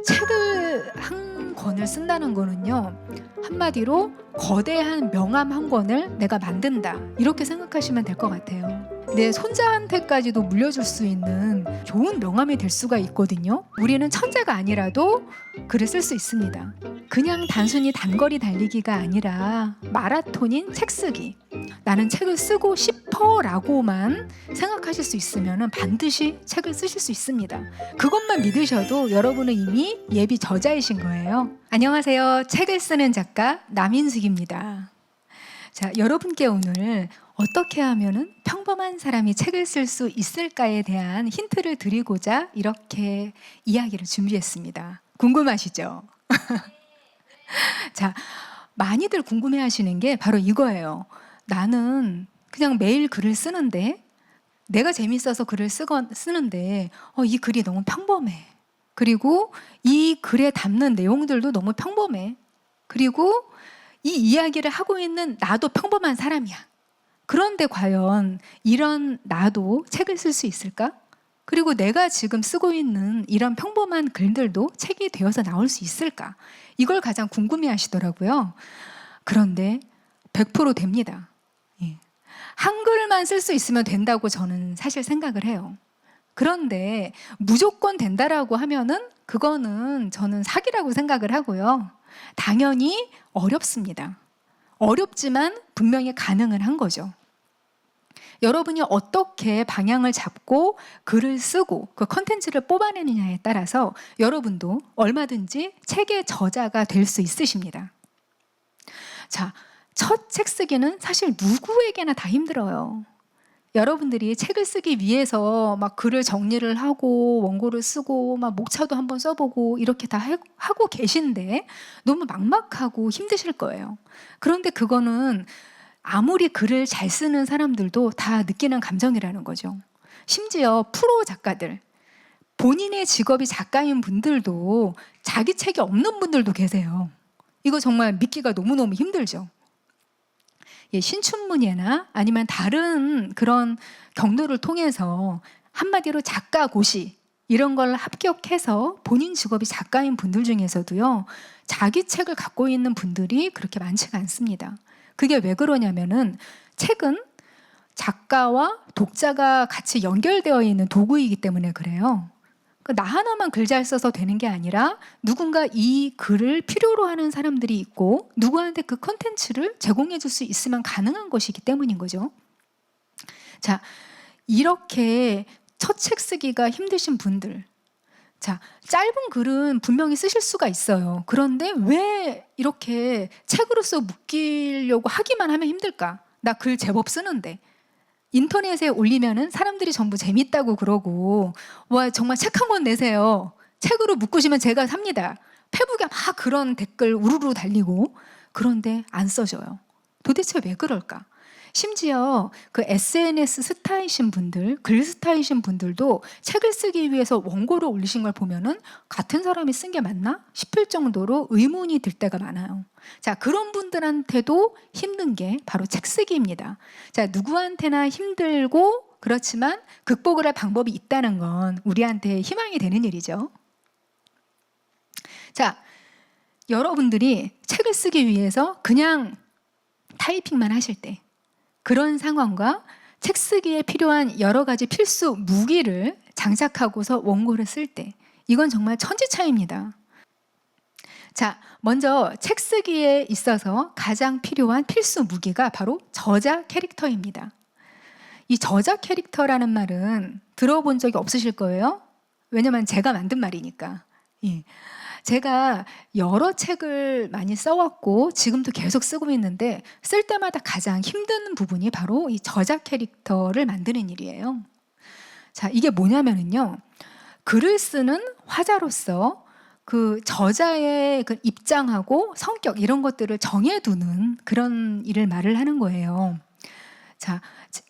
책을 한 권을 쓴다는 거는요, 한마디로 거대한 명함 한 권을 내가 만든다, 이렇게 생각하시면 될 것 같아요. 내 손자한테까지도 물려줄 수 있는 좋은 명함이 될 수가 있거든요. 우리는 천재가 아니라도 글을 쓸 수 있습니다. 그냥 단순히 단거리 달리기가 아니라 마라톤인 책쓰기. 나는 책을 쓰고 싶어 라고만 생각하실 수 있으면 반드시 책을 쓰실 수 있습니다. 그것만 믿으셔도 여러분은 이미 예비 저자이신 거예요. 안녕하세요. 책을 쓰는 작가 남인숙입니다. 자, 여러분께 오늘 어떻게 하면 평범한 사람이 책을 쓸 수 있을까에 대한 힌트를 드리고자 이렇게 이야기를 준비했습니다. 궁금하시죠? 자, 많이들 궁금해하시는 게 바로 이거예요. 나는 그냥 매일 글을 쓰는데, 내가 재밌어서 글을 쓰는데 이 글이 너무 평범해. 그리고 이 글에 담는 내용들도 너무 평범해. 그리고 이 이야기를 하고 있는 나도 평범한 사람이야. 그런데 과연 이런 나도 책을 쓸 수 있을까? 그리고 내가 지금 쓰고 있는 이런 평범한 글들도 책이 되어서 나올 수 있을까? 이걸 가장 궁금해 하시더라고요. 그런데 100% 됩니다. 예. 한글만 쓸 수 있으면 된다고 저는 사실 생각을 해요. 그런데 무조건 된다라고 하면은 그거는 저는 사기라고 생각을 하고요. 당연히 어렵습니다. 어렵지만 분명히 가능은 한 거죠. 여러분이 어떻게 방향을 잡고 글을 쓰고 그 컨텐츠를 뽑아내느냐에 따라서 여러분도 얼마든지 책의 저자가 될 수 있으십니다. 자, 첫 책 쓰기는 사실 누구에게나 다 힘들어요. 여러분들이 책을 쓰기 위해서 막 글을 정리를 하고 원고를 쓰고 막 목차도 한번 써보고 이렇게 다 하고 계신데 너무 막막하고 힘드실 거예요. 그런데 그거는 아무리 글을 잘 쓰는 사람들도 다 느끼는 감정이라는 거죠. 심지어 프로 작가들, 본인의 직업이 작가인 분들도 자기 책이 없는 분들도 계세요. 이거 정말 믿기가 너무너무 힘들죠. 예, 신춘문예나 아니면 다른 그런 경로를 통해서 한마디로 작가고시 이런 걸 합격해서 본인 직업이 작가인 분들 중에서도요, 자기 책을 갖고 있는 분들이 그렇게 많지가 않습니다. 그게 왜 그러냐면은 책은 작가와 독자가 같이 연결되어 있는 도구이기 때문에 그래요. 나 하나만 글 잘 써서 되는 게 아니라 누군가 이 글을 필요로 하는 사람들이 있고 누구한테 그 컨텐츠를 제공해 줄 수 있으면 가능한 것이기 때문인 거죠. 자, 이렇게 첫 책 쓰기가 힘드신 분들, 자, 짧은 글은 분명히 쓰실 수가 있어요. 그런데 왜 이렇게 책으로서 묶이려고 하기만 하면 힘들까? 나 글 제법 쓰는데. 인터넷에 올리면은 사람들이 전부 재밌다고 그러고, 와, 정말 책 한 권 내세요. 책으로 묶으시면 제가 삽니다. 페북에 막 그런 댓글 우르르 달리고. 그런데 안 써져요. 도대체 왜 그럴까? 심지어 그 SNS 스타이신 분들, 글 스타이신 분들도 책을 쓰기 위해서 원고를 올리신 걸 보면은 같은 사람이 쓴 게 맞나 싶을 정도로 의문이 들 때가 많아요. 자, 그런 분들한테도 힘든 게 바로 책 쓰기입니다. 자, 누구한테나 힘들고 그렇지만 극복을 할 방법이 있다는 건 우리한테 희망이 되는 일이죠. 자, 여러분들이 책을 쓰기 위해서 그냥 타이핑만 하실 때, 그런 상황과 책 쓰기에 필요한 여러 가지 필수 무기를 장착하고서 원고를 쓸 때, 이건 정말 천지 차이입니다. 자, 먼저 책 쓰기에 있어서 가장 필요한 필수 무기가 바로 저자 캐릭터입니다. 이 저자 캐릭터라는 말은 들어본 적이 없으실 거예요. 왜냐면 제가 만든 말이니까. 예. 제가 여러 책을 많이 써왔고 지금도 계속 쓰고 있는데 쓸 때마다 가장 힘든 부분이 바로 이 저자 캐릭터를 만드는 일이에요. 자, 이게 뭐냐면요, 글을 쓰는 화자로서 그 저자의 그 입장하고 성격 이런 것들을 정해두는 그런 일을 말을 하는 거예요. 자,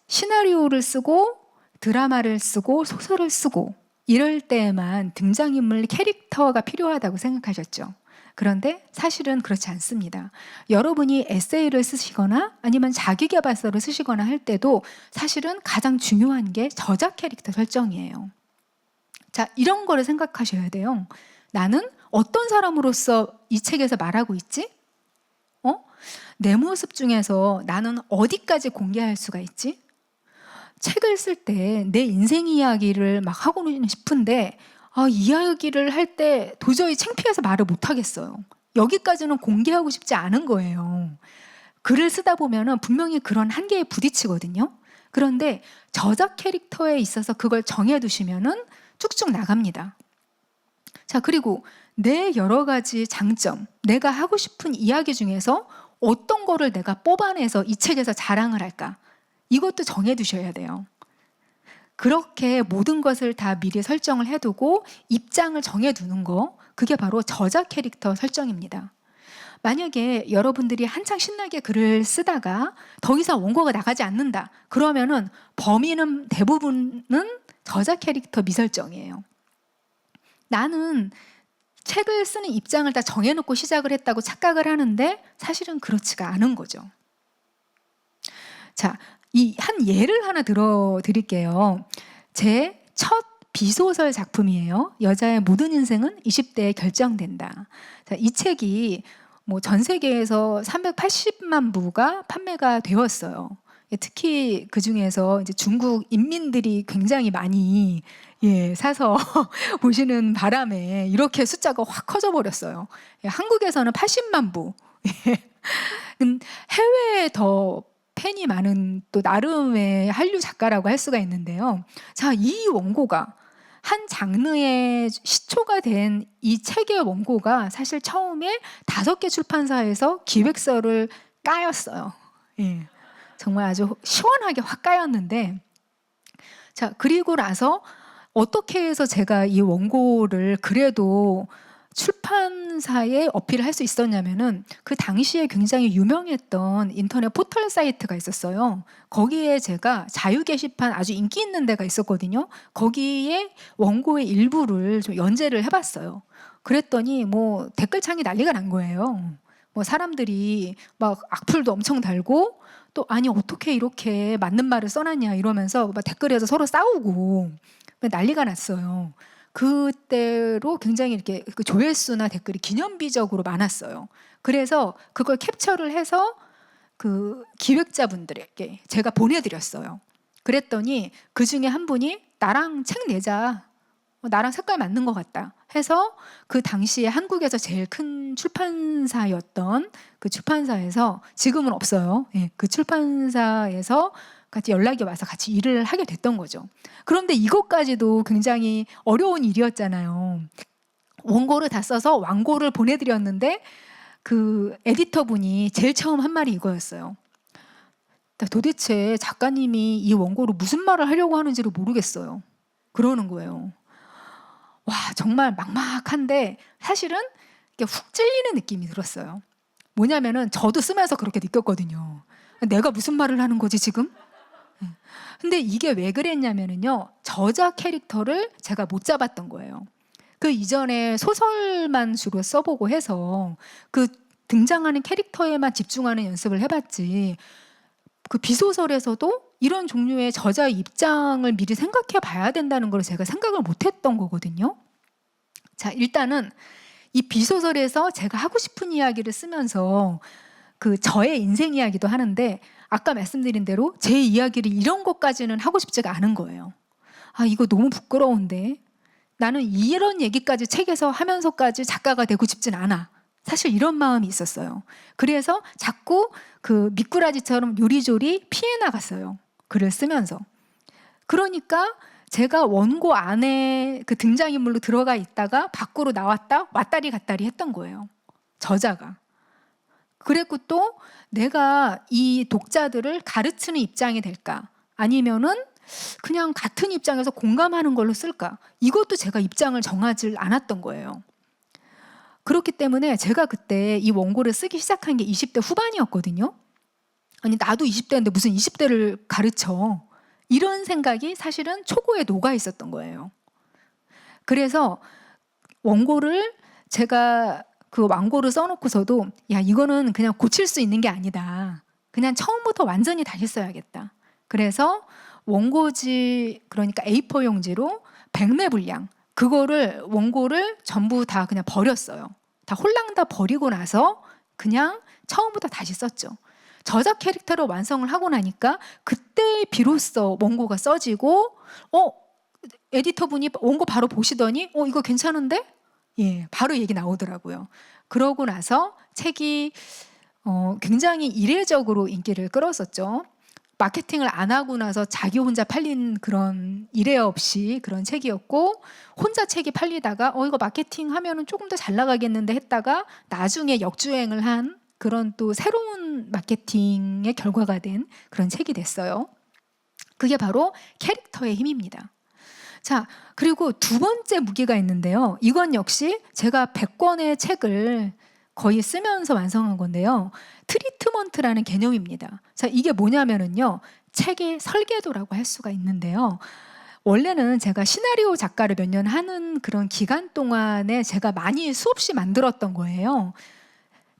시나리오를 쓰고 드라마를 쓰고 소설을 쓰고 이럴 때만 등장인물 캐릭터가 필요하다고 생각하셨죠. 그런데 사실은 그렇지 않습니다. 여러분이 에세이를 쓰시거나 아니면 자기계발서를 쓰시거나 할 때도 사실은 가장 중요한 게 저자 캐릭터 설정이에요. 자, 이런 거를 생각하셔야 돼요. 나는 어떤 사람으로서 이 책에서 말하고 있지? 내 모습 중에서 나는 어디까지 공개할 수가 있지? 책을 쓸 때 내 인생 이야기를 막 하고는 싶은데 이야기를 할 때 도저히 창피해서 말을 못 하겠어요. 여기까지는 공개하고 싶지 않은 거예요. 글을 쓰다 보면은 분명히 그런 한계에 부딪히거든요. 그런데 저작 캐릭터에 있어서 그걸 정해두시면은 쭉쭉 나갑니다. 자, 그리고 내 여러 가지 장점, 내가 하고 싶은 이야기 중에서 어떤 거를 내가 뽑아내서 이 책에서 자랑을 할까? 이것도 정해두셔야 돼요. 그렇게 모든 것을 다 미리 설정을 해두고 입장을 정해두는 거, 그게 바로 저작 캐릭터 설정입니다. 만약에 여러분들이 한창 신나게 글을 쓰다가 더 이상 원고가 나가지 않는다. 그러면은 범인은 대부분은 저작 캐릭터 미설정이에요. 나는 책을 쓰는 입장을 다 정해놓고 시작을 했다고 착각을 하는데 사실은 그렇지가 않은 거죠. 자, 이 한 예를 하나 들어드릴게요. 제 첫 비소설 작품이에요. 여자의 모든 인생은 20대에 결정된다. 자, 이 책이 전 세계에서 380만 부가 판매가 되었어요. 특히 그 중에서 이제 중국 인민들이 굉장히 많이 사서 보시는 바람에 이렇게 숫자가 확 커져 버렸어요. 한국에서는 80만 부. 해외에 더 팬이 많은 또 나름의 한류 작가라고 할 수가 있는데요. 자, 이 원고가 한 장르의 시초가 된 이 책의 원고가 사실 처음에 5개 출판사에서 기획서를 까였어요. 정말 아주 시원하게 확 까였는데, 자, 그리고 나서 어떻게 해서 제가 이 원고를 그래도 출판사에 어필을 할 수 있었냐면은 그 당시에 굉장히 유명했던 인터넷 포털 사이트가 있었어요. 거기에 제가 자유 게시판 아주 인기 있는 데가 있었거든요. 거기에 원고의 일부를 좀 연재를 해봤어요. 그랬더니 댓글창이 난리가 난 거예요. 사람들이 막 악플도 엄청 달고 또 아니 어떻게 이렇게 맞는 말을 써놨냐 이러면서 막 댓글에서 서로 싸우고 난리가 났어요. 그때로 굉장히 이렇게 그 조회수나 댓글이 기념비적으로 많았어요. 그래서 그걸 캡처를 해서 그 기획자분들에게 제가 보내드렸어요. 그랬더니 그 중에 한 분이 나랑 책 내자. 나랑 색깔 맞는 것 같다 해서 그 당시에 한국에서 제일 큰 출판사였던 그 출판사에서, 지금은 없어요. 그 출판사에서 같이 연락이 와서 같이 일을 하게 됐던 거죠. 그런데 이것까지도 굉장히 어려운 일이었잖아요. 원고를 다 써서 완고를 보내드렸는데 그 에디터 분이 제일 처음 한 말이 이거였어요. 도대체 작가님이 이 원고로 무슨 말을 하려고 하는지를 모르겠어요. 그러는 거예요. 와, 정말 막막한데 사실은 이렇게 훅 찔리는 느낌이 들었어요. 뭐냐면은 저도 쓰면서 그렇게 느꼈거든요. 내가 무슨 말을 하는 거지 지금? 근데 이게 왜 그랬냐면은요, 저자 캐릭터를 제가 못 잡았던 거예요. 그 이전에 소설만 주로 써보고 해서 그 등장하는 캐릭터에만 집중하는 연습을 해봤지, 그 비소설에서도 이런 종류의 저자의 입장을 미리 생각해 봐야 된다는 걸 제가 생각을 못 했던 거거든요. 자, 일단은 이 비소설에서 제가 하고 싶은 이야기를 쓰면서 그 저의 인생 이야기도 하는데 아까 말씀드린 대로 제 이야기를 이런 것까지는 하고 싶지가 않은 거예요. 이거 너무 부끄러운데 나는 이런 얘기까지 책에서 하면서까지 작가가 되고 싶진 않아. 사실 이런 마음이 있었어요. 그래서 자꾸 그 미꾸라지처럼 요리조리 피해 나갔어요. 글을 쓰면서. 그러니까 제가 원고 안에 그 등장인물로 들어가 있다가 밖으로 나왔다 왔다리 갔다리 했던 거예요. 저자가. 그랬고 또 내가 이 독자들을 가르치는 입장이 될까? 아니면은 그냥 같은 입장에서 공감하는 걸로 쓸까? 이것도 제가 입장을 정하지 않았던 거예요. 그렇기 때문에 제가 그때 이 원고를 쓰기 시작한 게 20대 후반이었거든요. 아니, 나도 20대인데 무슨 20대를 가르쳐. 이런 생각이 사실은 초고에 녹아 있었던 거예요. 그래서 원고를 제가 그 완고를 써놓고서도 야, 이거는 그냥 고칠 수 있는 게 아니다. 그냥 처음부터 완전히 다시 써야겠다. 그래서 원고지, 그러니까 A4 용지로 100매 분량, 그거를 원고를 전부 다 그냥 버렸어요. 다 홀랑 다 버리고 나서 그냥 처음부터 다시 썼죠. 저작 캐릭터를 완성을 하고 나니까 그때 비로소 원고가 써지고 에디터분이 원고 바로 보시더니 이거 괜찮은데? 예, 바로 얘기 나오더라고요. 그러고 나서 책이 굉장히 이례적으로 인기를 끌었었죠. 마케팅을 안 하고 나서 자기 혼자 팔린 그런 이례 없이 그런 책이었고, 혼자 책이 팔리다가 이거 마케팅 하면은 조금 더 잘 나가겠는데 했다가 나중에 역주행을 한 그런 또 새로운 마케팅의 결과가 된 그런 책이 됐어요. 그게 바로 캐릭터의 힘입니다. 자, 그리고 두 번째 무기가 있는데요. 이건 역시 제가 100권의 책을 거의 쓰면서 완성한 건데요. 트리트먼트라는 개념입니다. 자, 이게 뭐냐면은요, 책의 설계도라고 할 수가 있는데요. 원래는 제가 시나리오 작가를 몇 년 하는 그런 기간 동안에 제가 많이 수없이 만들었던 거예요.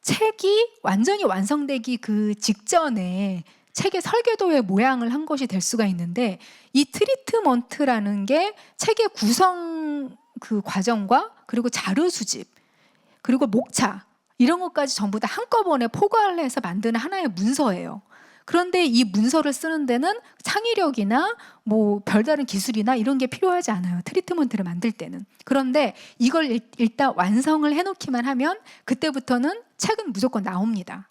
책이 완전히 완성되기 그 직전에 책의 설계도의 모양을 한 것이 될 수가 있는데, 이 트리트먼트라는 게 책의 구성 그 과정과 그리고 자료 수집 그리고 목차 이런 것까지 전부 다 한꺼번에 포괄을 해서 만드는 하나의 문서예요. 그런데 이 문서를 쓰는 데는 창의력이나 뭐 별다른 기술이나 이런 게 필요하지 않아요. 트리트먼트를 만들 때는. 그런데 이걸 일단 완성을 해놓기만 하면 그때부터는 책은 무조건 나옵니다.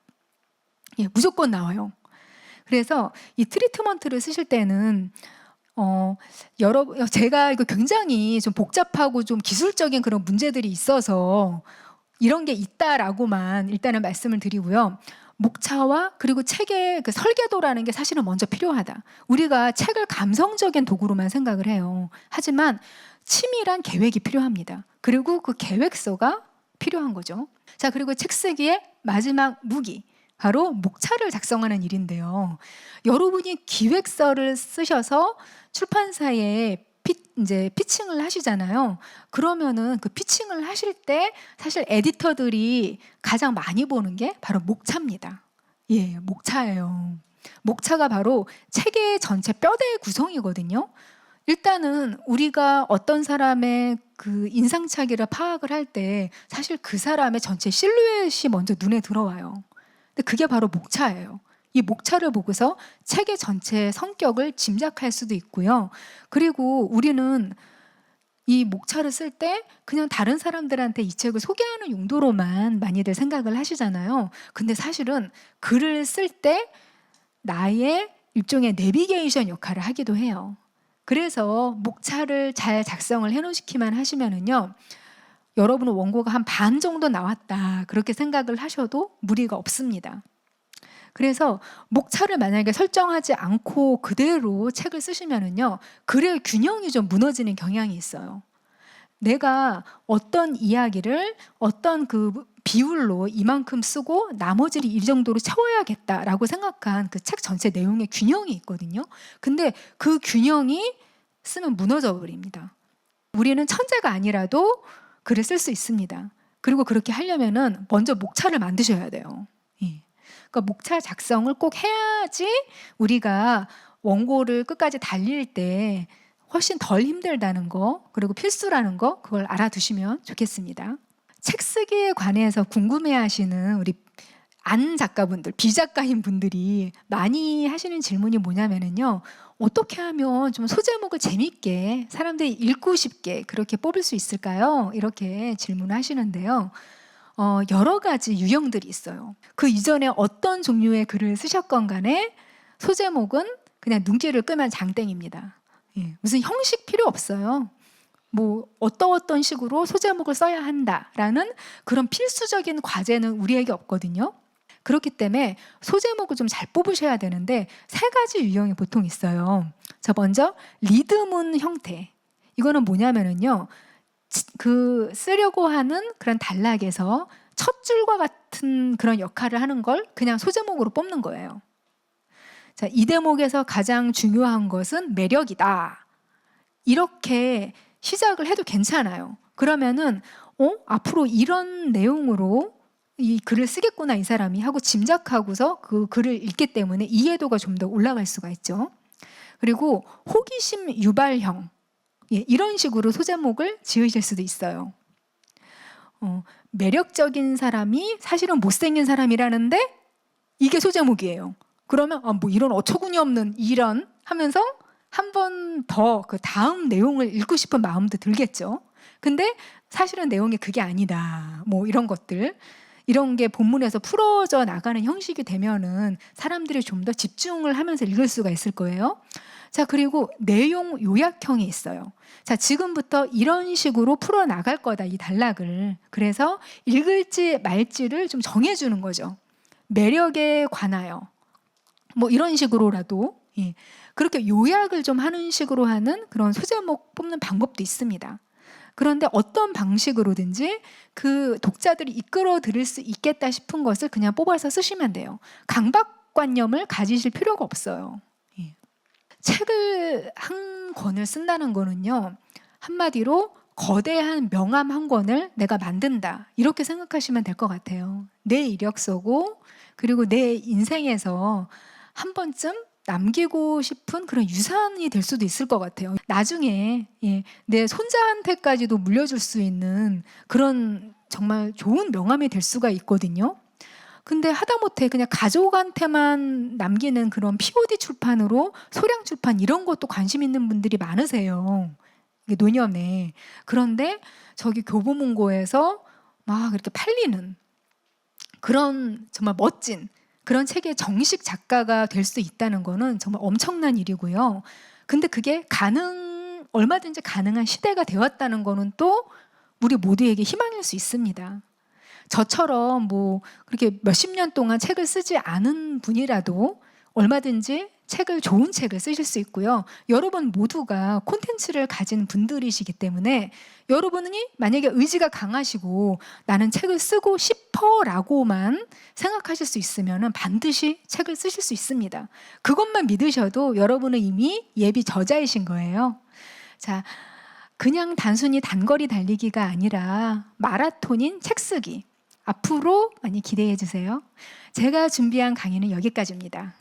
예, 무조건 나와요. 그래서 이 트리트먼트를 쓰실 때는 제가 이거 굉장히 좀 복잡하고 좀 기술적인 그런 문제들이 있어서 이런 게 있다라고만 일단은 말씀을 드리고요. 목차와 그리고 책의 그 설계도라는 게 사실은 먼저 필요하다. 우리가 책을 감성적인 도구로만 생각을 해요. 하지만 치밀한 계획이 필요합니다. 그리고 그 계획서가 필요한 거죠. 자, 그리고 책 쓰기의 마지막 무기, 바로 목차를 작성하는 일인데요. 여러분이 기획서를 쓰셔서 출판사에 이제 피칭을 하시잖아요. 그러면은 그 피칭을 하실 때 사실 에디터들이 가장 많이 보는 게 바로 목차입니다. 예, 목차예요. 목차가 바로 책의 전체 뼈대 구성이거든요. 일단은 우리가 어떤 사람의 그 인상착의를 파악을 할 때 사실 그 사람의 전체 실루엣이 먼저 눈에 들어와요. 근데 그게 바로 목차예요. 이 목차를 보고서 책의 전체 성격을 짐작할 수도 있고요. 그리고 우리는 이 목차를 쓸 때 그냥 다른 사람들한테 이 책을 소개하는 용도로만 많이들 생각을 하시잖아요. 근데 사실은 글을 쓸 때 나의 일종의 내비게이션 역할을 하기도 해요. 그래서 목차를 잘 작성을 해놓기만 하시면은요, 여러분은 원고가 한 반 정도 나왔다 그렇게 생각을 하셔도 무리가 없습니다. 그래서 목차를 만약에 설정하지 않고 그대로 책을 쓰시면은요, 글의 균형이 좀 무너지는 경향이 있어요. 내가 어떤 이야기를 어떤 그 비율로 이만큼 쓰고 나머지를 이 정도로 채워야겠다라고 생각한 그 책 전체 내용의 균형이 있거든요. 근데 그 균형이 쓰면 무너져 버립니다. 우리는 천재가 아니라도 글을 쓸 수 있습니다. 그리고 그렇게 하려면은 먼저 목차를 만드셔야 돼요. 예. 그러니까 목차 작성을 꼭 해야지 우리가 원고를 끝까지 달릴 때 훨씬 덜 힘들다는 거, 그리고 필수라는 거, 그걸 알아두시면 좋겠습니다. 책 쓰기에 관해서 궁금해하시는 우리 안 작가분들, 비작가인 분들이 많이 하시는 질문이 뭐냐면은요, 어떻게 하면 좀 소제목을 재밌게 사람들이 읽고 싶게 그렇게 뽑을 수 있을까요? 이렇게 질문을 하시는데요. 여러 가지 유형들이 있어요. 그 이전에 어떤 종류의 글을 쓰셨건 간에 소제목은 그냥 눈길을 끄면 장땡입니다. 예, 무슨 형식 필요 없어요. 뭐 어떤 식으로 소제목을 써야 한다라는 그런 필수적인 과제는 우리에게 없거든요. 그렇기 때문에 소제목을 좀 잘 뽑으셔야 되는데 세 가지 유형이 보통 있어요. 자, 먼저 리드문 형태. 이거는 뭐냐면은요, 그 쓰려고 하는 그런 단락에서 첫 줄과 같은 그런 역할을 하는 걸 그냥 소제목으로 뽑는 거예요. 자, 이 대목에서 가장 중요한 것은 매력이다. 이렇게 시작을 해도 괜찮아요. 그러면은 앞으로 이런 내용으로 이 글을 쓰겠구나 이 사람이 하고 짐작하고서 그 글을 읽기 때문에 이해도가 좀 더 올라갈 수가 있죠. 그리고 호기심 유발형, 예, 이런 식으로 소제목을 지으실 수도 있어요. 매력적인 사람이 사실은 못생긴 사람이라는데 이게 소제목이에요. 그러면 뭐 이런 어처구니 없는 이런 하면서 한 번 더 그 다음 내용을 읽고 싶은 마음도 들겠죠. 근데 사실은 내용이 그게 아니다. 뭐 이런 것들. 이런 게 본문에서 풀어져 나가는 형식이 되면은 사람들이 좀 더 집중을 하면서 읽을 수가 있을 거예요. 자, 그리고 내용 요약형이 있어요. 자, 지금부터 이런 식으로 풀어 나갈 거다, 이 단락을. 그래서 읽을지 말지를 좀 정해주는 거죠. 매력에 관하여. 뭐 이런 식으로라도, 예, 그렇게 요약을 좀 하는 식으로 하는 그런 소제목 뽑는 방법도 있습니다. 그런데 어떤 방식으로든지 그 독자들이 이끌어 들을 수 있겠다 싶은 것을 그냥 뽑아서 쓰시면 돼요. 강박관념을 가지실 필요가 없어요. 예. 책을 한 권을 쓴다는 거는요, 한마디로 거대한 명함 한 권을 내가 만든다, 이렇게 생각하시면 될 것 같아요. 내 이력서고, 그리고 내 인생에서 한 번쯤 남기고 싶은 그런 유산이 될 수도 있을 것 같아요. 나중에, 예, 내 손자한테까지도 물려줄 수 있는 그런 정말 좋은 명함이 될 수가 있거든요. 근데 하다못해 그냥 가족한테만 남기는 그런 POD 출판으로 소량 출판 이런 것도 관심 있는 분들이 많으세요. 이게 노년에. 그런데 저기 교보문고에서 막 이렇게 팔리는 그런 정말 멋진 그런 책의 정식 작가가 될 수 있다는 거는 정말 엄청난 일이고요. 근데 그게 얼마든지 가능한 시대가 되었다는 거는 또 우리 모두에게 희망일 수 있습니다. 저처럼 뭐 그렇게 몇십 년 동안 책을 쓰지 않은 분이라도 얼마든지 좋은 책을 쓰실 수 있고요. 여러분 모두가 콘텐츠를 가진 분들이시기 때문에 여러분이 만약에 의지가 강하시고 나는 책을 쓰고 싶어라고만 생각하실 수 있으면 반드시 책을 쓰실 수 있습니다. 그것만 믿으셔도 여러분은 이미 예비 저자이신 거예요. 자, 그냥 단순히 단거리 달리기가 아니라 마라톤인 책 쓰기. 앞으로 많이 기대해 주세요. 제가 준비한 강의는 여기까지입니다.